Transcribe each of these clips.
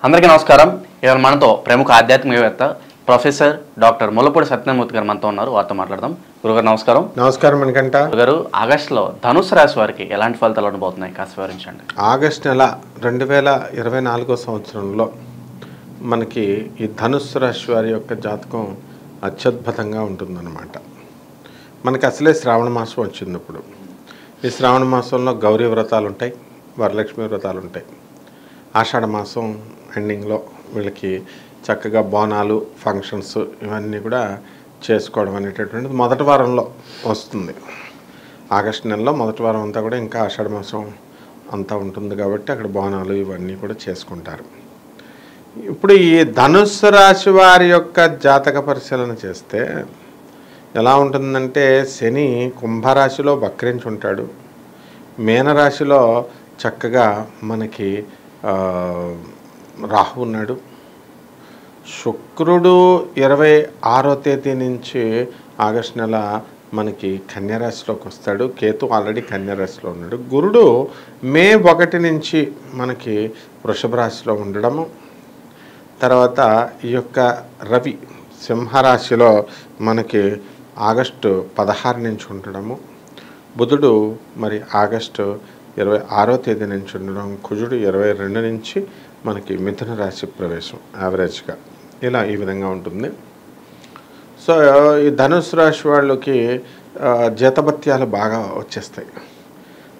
అందరికీ నమస్కారం. ఇవాళ మనతో ప్రముఖ ఆధ్యాత్మికవేత్త ప్రొఫెసర్ డాక్టర్ ముల్లపూడి సత్యనారాయణమూర్తి గారు మనతో ఉన్నారు. వారితో మాట్లాడదాం. గురుగారు నమస్కారం. నమస్కారం మణికంఠ గురుగారు, ఆగస్టులో ధనుసు రాశి వారికి ఎలాంటి ఫలితాలు ఉండబోతున్నాయి కాస్త వివరించండి. ఆగస్టు నెల 2024 సంవత్సరంలో మనకి ఈ ధనుస్సు రాశి వారి యొక్క జాతకం అత్యద్భుతంగా ఉంటుందన్నమాట. మనకి అసలే శ్రావణ మాసం వచ్చింది. ఇప్పుడు ఈ శ్రావణ మాసంలో గౌరీ వ్రతాలు ఉంటాయి, వరలక్ష్మి వ్రతాలు ఉంటాయి. ఆషాఢ మాసం ఎండింగ్లో వీళ్ళకి చక్కగా బోనాలు, ఫంక్షన్స్ ఇవన్నీ కూడా చేసుకోవడం అనేటటువంటిది మొదటి వారంలో వస్తుంది. ఆగస్టు నెలలో మొదటి వారం అంతా కూడా ఇంకా ఆషాఢ మాసం అంతా ఉంటుంది కాబట్టి అక్కడ బోనాలు ఇవన్నీ కూడా చేసుకుంటారు. ఇప్పుడు ఈ ధనుస్సు రాశి వారి యొక్క జాతక పరిశీలన చేస్తే ఎలా ఉంటుందంటే, శని కుంభరాశిలో వక్రించి ఉంటాడు, మీనరాశిలో చక్కగా మనకి రాహు ఉన్నాడు. శుక్రుడు 26వ తేదీ నుంచి ఆగస్టు నెల మనకి కన్యారాశిలోకి వస్తాడు. కేతు ఆల్రెడీ కన్యారాశిలో ఉన్నాడు. గురుడు మే 1 నుంచి మనకి వృషభ రాశిలో ఉండడము, తర్వాత ఈ యొక్క రవి సింహరాశిలో మనకి ఆగస్టు 16 నుంచి ఉండడము, బుధుడు మరి ఆగస్టు 26వ తేదీ నుంచి ఉండడం, కుజుడు 22 నుంచి మనకి మిథున రాశి ప్రవేశం యావరేజ్గా ఇలా ఈ విధంగా ఉంటుంది. సో ఈ ధనుసు రాశి వాళ్ళకి జీతభత్యాలు బాగా వచ్చేస్తాయి.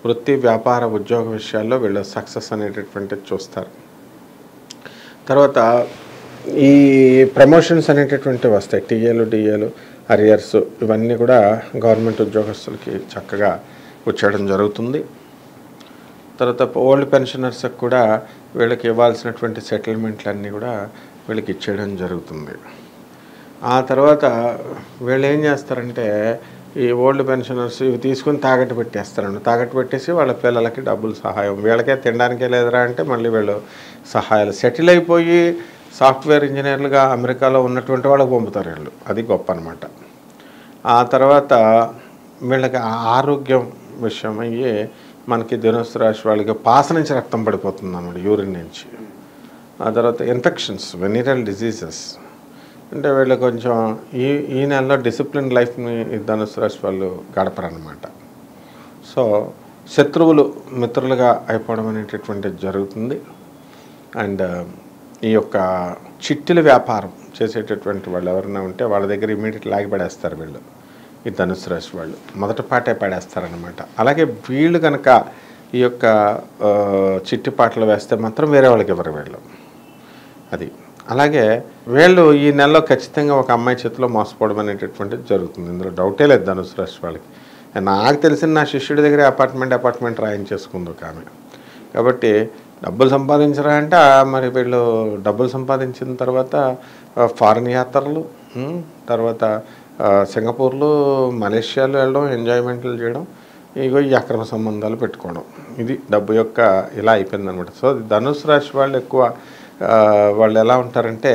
వృత్తి, వ్యాపార, ఉద్యోగ విషయాల్లో వీళ్ళు సక్సెస్ అనేటటువంటిది చూస్తారు. తర్వాత ఈ ప్రమోషన్స్ అనేటటువంటివి వస్తాయి. టీఏలు, డిఏలు, అరియర్స్ ఇవన్నీ కూడా గవర్నమెంట్ ఉద్యోగస్తులకి చక్కగా వచ్చేయడం జరుగుతుంది. తర్వాత ఓల్డ్ పెన్షనర్స్కి కూడా వీళ్ళకి ఇవ్వాల్సినటువంటి సెటిల్మెంట్లన్నీ కూడా వీళ్ళకి ఇచ్చేయడం జరుగుతుంది. ఆ తర్వాత వీళ్ళు ఏం చేస్తారంటే, ఈ ఓల్డ్ పెన్షనర్స్ ఇవి తీసుకుని తాకట్టు పెట్టేస్తారండి. తాకట్టు పెట్టేసి వాళ్ళ పిల్లలకి డబ్బులు సహాయం, వీళ్ళకే తినడానికే లేదురా అంటే మళ్ళీ వీళ్ళు సహాయాలు సెటిల్ అయిపోయి సాఫ్ట్వేర్ ఇంజనీర్లుగా అమెరికాలో ఉన్నటువంటి వాళ్ళకి పంపుతారు వీళ్ళు. అది గొప్ప అనమాట. ఆ తర్వాత వీళ్ళకి ఆరోగ్యం విషయం అయ్యి మనకి ధనుస్సు రాశి వాళ్ళకి పాస నుంచి రక్తం పడిపోతుంది అన్నమాట, యూరిన్ నుంచి. ఆ తర్వాత ఇన్ఫెక్షన్స్, వెనీరల్ డిజీజెస్, అంటే వీళ్ళు కొంచెం ఈ నెలలో డిసిప్లిన్ లైఫ్ని ధనుస్సు రాశి వాళ్ళు గడపరన్నమాట. సో శత్రువులు మిత్రులుగా అయిపోవడం అనేటటువంటిది జరుగుతుంది. అండ్ ఈ యొక్క చిట్టిల వ్యాపారం చేసేటటువంటి వాళ్ళు ఎవరైనా ఉంటే వాళ్ళ దగ్గర ఇమీడియట్ లాగి పడేస్తారు వీళ్ళు, ఈ ధనుస్సు రాశి వాళ్ళు మొదటి పాటే పడేస్తారనమాట. అలాగే వీళ్ళు కనుక ఈ యొక్క చిట్టి పాటలు వేస్తే మాత్రం వేరే వాళ్ళకి ఇవ్వరు వీళ్ళు. అది అలాగే వీళ్ళు ఈ నెలలో ఖచ్చితంగా ఒక అమ్మాయి చేతిలో మోసపోవడం అనేటటువంటిది జరుగుతుంది. ఇందులో డౌటే లేదు ధనుస్సు రాశి వాళ్ళకి. నాకు తెలిసిన నా శిష్యుడి దగ్గర అపార్ట్మెంట్ రాయించేసుకుంది ఒక ఆమె. కాబట్టి డబ్బులు సంపాదించరా అంటే మరి వీళ్ళు డబ్బులు సంపాదించిన తర్వాత ఫారిన్ యాత్రలు, తర్వాత సింగపూర్లో, మలేషియాలో వెళ్ళడం, ఎంజాయ్మెంట్లు చేయడం, ఇగో ఈ అక్రమ సంబంధాలు పెట్టుకోవడం, ఇది డబ్బు యొక్క ఇలా అయిపోయిందనమాట. సో ధనుస్సు రాశి వాళ్ళు ఎక్కువ వాళ్ళు ఎలా ఉంటారంటే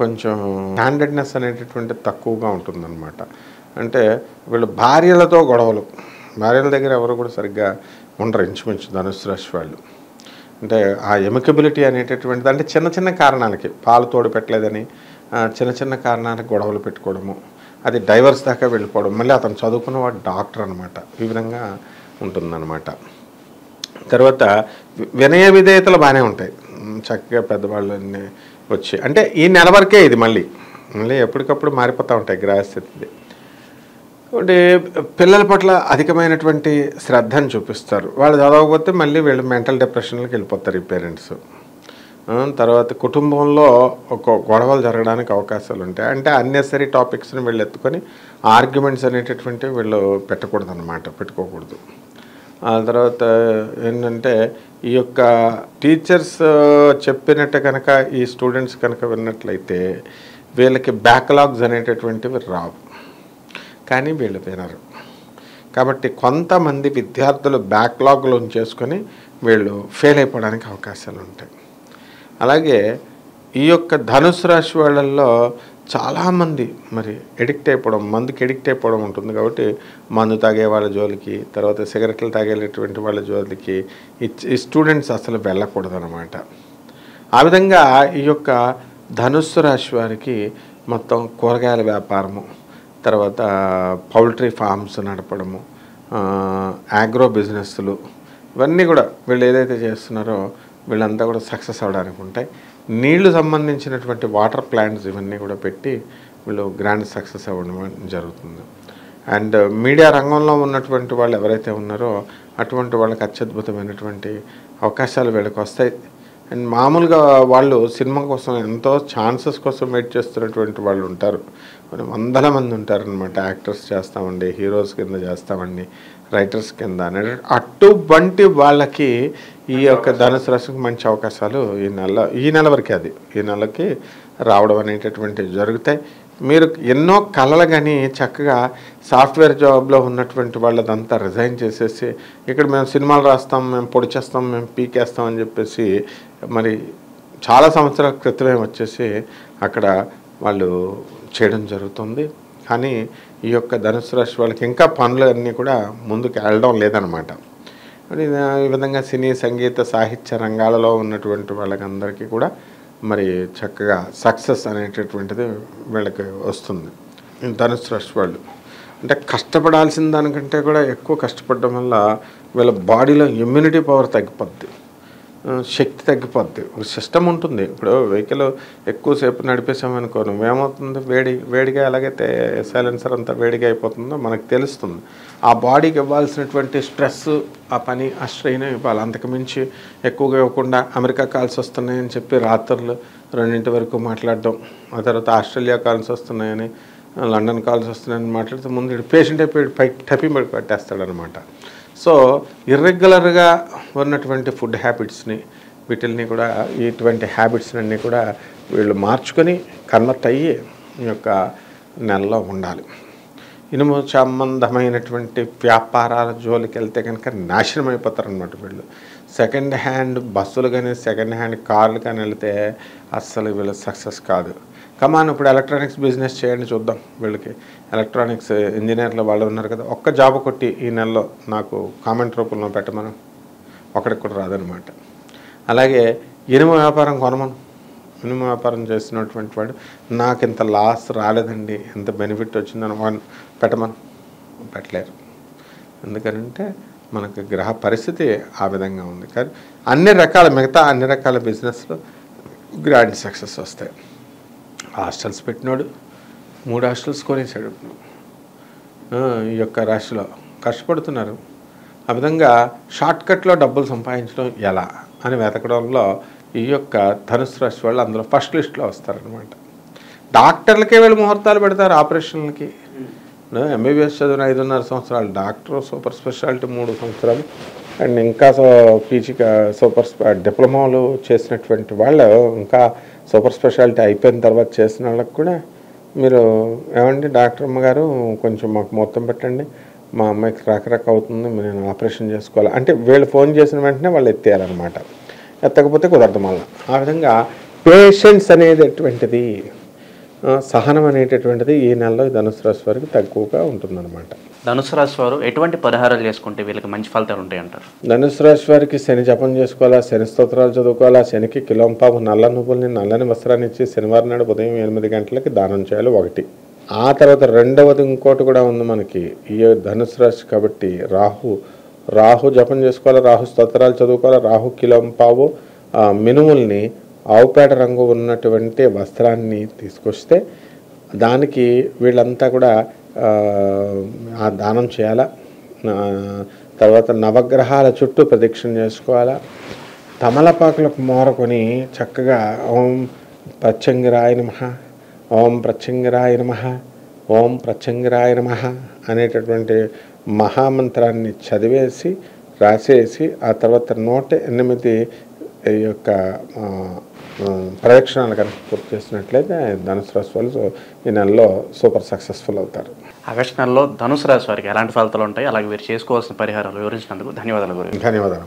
కొంచెం హ్యాండెడ్నెస్ అనేటటువంటి తక్కువగా ఉంటుందన్నమాట. అంటే వీళ్ళు భార్యలతో గొడవలు, భార్యల దగ్గర ఎవరు కూడా సరిగ్గా ఉండరు ఇంచుమించు ధనుస్సు రాశి వాళ్ళు. అంటే ఆ ఎమికబిలిటీ అనేటటువంటిది, అంటే చిన్న చిన్న కారణాలకి పాలు తోడు పెట్టలేదని చిన్న చిన్న కారణాలకు గొడవలు పెట్టుకోవడము, అది డైవర్స్ దాకా వెళ్ళిపోవడం, మళ్ళీ అతను చదువుకున్నవాడు డాక్టర్ అనమాట, ఈ విధంగా ఉంటుందన్నమాట. తర్వాత వినయ విధేయతలు బాగానే ఉంటాయి, చక్కగా పెద్దవాళ్ళని వచ్చి, అంటే ఈ నెల వరకే ఇది, మళ్ళీ ఎప్పటికప్పుడు మారిపోతూ ఉంటాయి గ్రహస్థితి. అంటే పిల్లల పట్ల అధికమైనటువంటి శ్రద్ధను చూపిస్తారు. వాళ్ళు చదవకపోతే మళ్ళీ వీళ్ళు మెంటల్ డిప్రెషన్కి వెళ్ళిపోతారు ఈ పేరెంట్స్. తర్వాత కుటుంబంలో ఒక గొడవలు జరగడానికి అవకాశాలు ఉంటాయి. అంటే అన్నెసరీ టాపిక్స్ని వీళ్ళు ఎత్తుకొని ఆర్గ్యుమెంట్స్ అనేటటువంటివి వీళ్ళు పెట్టకూడదు అన్నమాట, పెట్టుకోకూడదు. ఆ తర్వాత ఏంటంటే ఈ యొక్క టీచర్స్ చెప్పినట్టు కనుక ఈ స్టూడెంట్స్ కనుక విన్నట్లయితే వీళ్ళకి బ్యాక్లాగ్స్ అనేటటువంటివి రావు, కానీ వీళ్ళు వినరు. కాబట్టి కొంతమంది విద్యార్థులు బ్యాక్లాగ్లో చేసుకొని వీళ్ళు ఫెయిల్ అయిపోవడానికి అవకాశాలు ఉంటాయి. అలాగే ఈ యొక్క ధనుస్సు రాశి వాళ్ళల్లో చాలామంది మరి ఎడిక్ట్ అయిపోవడం, మందుకి ఎడిక్ట్ అయిపోవడం ఉంటుంది. కాబట్టి మందు తాగే వాళ్ళ జోలికి, తర్వాత సిగరెట్లు తాగేటటువంటి వాళ్ళ జోలికి ఈ స్టూడెంట్స్ అసలు వెళ్ళకూడదు అనమాట. ఆ విధంగా ఈ యొక్క ధనుస్సు రాశి వారికి మొత్తం కూరగాయల వ్యాపారము, తర్వాత పౌల్ట్రీ ఫార్మ్స్ నడపడము, ఆగ్రో బిజినెస్లు, ఇవన్నీ కూడా వీళ్ళు ఏదైతే చేస్తున్నారో వీళ్ళంతా కూడా సక్సెస్ అవ్వడానికి ఉంటాయి. నీళ్లు సంబంధించినటువంటి వాటర్ ప్లాంట్స్ ఇవన్నీ కూడా పెట్టి వీళ్ళు గ్రాండ్ సక్సెస్ అవ్వడం జరుగుతుంది. అండ్ మీడియా రంగంలో ఉన్నటువంటి వాళ్ళు ఎవరైతే ఉన్నారో అటువంటి వాళ్ళకి అత్యద్భుతమైనటువంటి అవకాశాలు వీళ్ళకి వస్తాయి. అండ్ మామూలుగా వాళ్ళు సినిమా కోసం ఎంతో ఛాన్సెస్ కోసం వెయిట్ చేస్తున్నటువంటి వాళ్ళు ఉంటారు, వందల మంది ఉంటారనమాట. యాక్టర్స్ చేస్తామండి, హీరోస్ కింద చేస్తామండి, రైటర్స్ కింద అనేది అటువంటి వాళ్ళకి ఈ యొక్క ధనుసు రాశికి మంచి అవకాశాలు ఈ నెల వరకే ఈ నెలకి రావడం అనేటటువంటివి జరుగుతాయి. మీరు ఎన్నో కళలు కానీ చక్కగా సాఫ్ట్వేర్ జాబ్లో ఉన్నటువంటి వాళ్ళదంతా రిజైన్ చేసేసి ఇక్కడ మేము సినిమాలు రాస్తాం, మేము పొడి చేస్తాం, మేము పీకేస్తాం అని చెప్పేసి మరి చాలా సంవత్సరాల క్రితమే వచ్చేసి అక్కడ వాళ్ళు చేయడం జరుగుతుంది. కానీ ఈ యొక్క ధనుసు రాశి వాళ్ళకి ఇంకా పనులు అన్నీ కూడా ముందుకు వెళ్ళడం లేదనమాట. మరి ఈ విధంగా సినీ, సంగీత, సాహిత్య రంగాలలో ఉన్నటువంటి వాళ్ళకందరికీ కూడా మరి చక్కగా సక్సెస్ అనేటటువంటిది వీళ్ళకి వస్తుంది. ధనుసు రాశి వాళ్ళు అంటే కష్టపడాల్సిన దానికంటే కూడా ఎక్కువ కష్టపడడం వల్ల వీళ్ళ బాడీలో ఇమ్యూనిటీ పవర్ తగ్గిపోద్ది, శక్తి తగ్గిపోద్ది. ఒక సిస్టమ్ ఉంటుంది. ఇప్పుడు వెహికల్ ఎక్కువసేపు నడిపేసామనుకో నువ్వేమవుతుంది, వేడిగా ఎలాగైతే సైలెన్సర్ అంతా వేడిగా అయిపోతుందో మనకు తెలుస్తుంది. ఆ బాడీకి ఇవ్వాల్సినటువంటి స్ట్రెస్, ఆ పని, ఆ స్ట్రెయిన్ ఇవ్వాలి. అంతకుమించి ఎక్కువగా ఇవ్వకుండా అమెరికా కాల్స్ వస్తున్నాయని చెప్పి రాత్రులు 2 వరకు మాట్లాడడం, ఆ తర్వాత ఆస్ట్రేలియా కాల్స్ వస్తున్నాయని, లండన్ కాల్స్ వస్తున్నాయని మాట్లాడితే ముందు పేషెంట్ అయిపోయి పైకి టపి పడి పెట్టేస్తాడనమాట. సో ఇర్రెగ్యులర్గా ఉన్నటువంటి ఫుడ్ హ్యాబిట్స్ని వీటిల్ని కూడా ఇటువంటి హ్యాబిట్స్ని అన్నీ కూడా వీళ్ళు మార్చుకొని కన్వర్ట్ అయ్యి ఈ యొక్క నెలలో ఉండాలి. ఇనుము సంబంధమైనటువంటి వ్యాపారాల జోలికి వెళ్తే కనుక నాశనం అయిపోతారనమాట వీళ్ళు. సెకండ్ హ్యాండ్ బస్సులు కానీ సెకండ్ హ్యాండ్ కార్లు కానీ వెళ్తే అస్సలు వీళ్ళు సక్సెస్ కాదు. కమాన్ ఇప్పుడు ఎలక్ట్రానిక్స్ బిజినెస్ చేయండి చూద్దాం. వీళ్ళకి ఎలక్ట్రానిక్స్ ఇంజనీర్లు వాళ్ళు ఉన్నారు కదా, ఒక్క జాబ్ కొట్టి ఈ నెలలో నాకు కామెంట్ రూపంలో పెట్టమను, ఒకడికి కూడా రాదనమాట. అలాగే ఇనుము వ్యాపారం కొనమను, ఇనుము వ్యాపారం చేస్తున్నటువంటి వాడు నాకు ఇంత లాస్ రాలేదండి, ఎంత బెనిఫిట్ వచ్చిందని వాడు పెట్టమను, పెట్టలేరు. ఎందుకంటే మనకు గ్రహ పరిస్థితి ఆ విధంగా ఉంది. కానీ మిగతా అన్ని రకాల బిజినెస్లో గ్రాండ్ సక్సెస్ వస్తాయి. హాస్టల్స్ పెట్టినాడు, 3 హాస్టల్స్ కొనేసాడు. ఈ యొక్క రాశిలో కష్టపడుతున్నారు. ఆ విధంగా షార్ట్కట్లో డబ్బులు సంపాదించడం ఎలా అని వెతకడంలో ఈ యొక్క ధనుసు రాశి వాళ్ళు అందులో ఫస్ట్ లిస్ట్లో వస్తారనమాట. డాక్టర్లకే వీళ్ళు ముహూర్తాలు పెడతారు ఆపరేషన్లకి. ఎంబీబీఎస్ చదివిన 5.5 సంవత్సరాలు, డాక్టర్ సూపర్ స్పెషాలిటీ 3 సంవత్సరాలు, అండ్ ఇంకా పీజీ డిప్లొమాలు చేసినటువంటి వాళ్ళు ఇంకా సూపర్ స్పెషాలిటీ అయిపోయిన తర్వాత చేసిన వాళ్ళకి కూడా మీరు ఏమండి డాక్టర్ అమ్మగారు కొంచెం మాకు మొత్తం పెట్టండి, మా అమ్మాయికి రాకరాక అవుతుంది, నేను ఆపరేషన్ చేసుకోవాలి అంటే వీళ్ళు ఫోన్ చేసిన వెంటనే వాళ్ళు ఎత్తేయాలన్నమాట. ఎత్తకపోతే కుదరదు మళ్ళీ. ఆ విధంగా పేషెన్స్ అనేటటువంటిది, సహనం అనేటటువంటిది ఈ నెలలో ధనుసు రాశి వారికి తక్కువగా ఉంటుందన్నమాట. ధనుసు రాశి వారు ఎటువంటి పరిహారాలు చేసుకుంటే వీళ్ళకి మంచి ఫలితాలు ఉంటాయంటారు? ధనుసు రాశి వారికి శని జపం చేసుకోవాలా, శని స్తోత్రాలు చదువుకోవాలా, శనికి కిలోంపావు నల్ల నువ్వుల్ని నల్లని వస్త్రాన్ని ఇచ్చి శనివారం నాడు ఉదయం 8 గంటలకి దానం చేయాలి 1. ఆ తర్వాత రెండవది ఇంకోటి కూడా ఉంది మనకి ఈ ధనుసు రాశి కాబట్టి రాహు జపం చేసుకోవాలి, రాహు స్తోత్రాలు చదువుకోవాలి, రాహు కిలోంపావు మినుముల్ని ఆవుపేట రంగు ఉన్నటువంటి వస్త్రాన్ని తీసుకొస్తే దానికి వీళ్ళంతా కూడా ఆ దానం చేయాలా. తర్వాత నవగ్రహాల చుట్టూ ప్రదక్షిణ చేసుకోవాలా. తమలపాకులకు మోరకొని చక్కగా ఓం ప్రత్యంగిరాయ నమః, ఓం ప్రత్యంగిరాయ నమః, ఓం ప్రత్యంగిరాయ నమః అనేటటువంటి మహామంత్రాన్ని చదివేసి రాసేసి ఆ తర్వాత 108 ఈ యొక్క ప్రదక్షిణాలు కనుక పూర్తి చేసినట్లయితే ధనుసు రాశి వాళ్ళు ఈ నెలలో సూపర్ సక్సెస్ఫుల్ అవుతారు. ఆగస్టు నెలలో ధనుసు రాశి వారికి ఎలాంటి ఫలితాలు ఉంటాయి, అలాగే వీరు చేసుకోవాల్సిన పరిహారాలు వివరించినందుకు ధన్యవాదాలు గురు. ధన్యవాదాలు.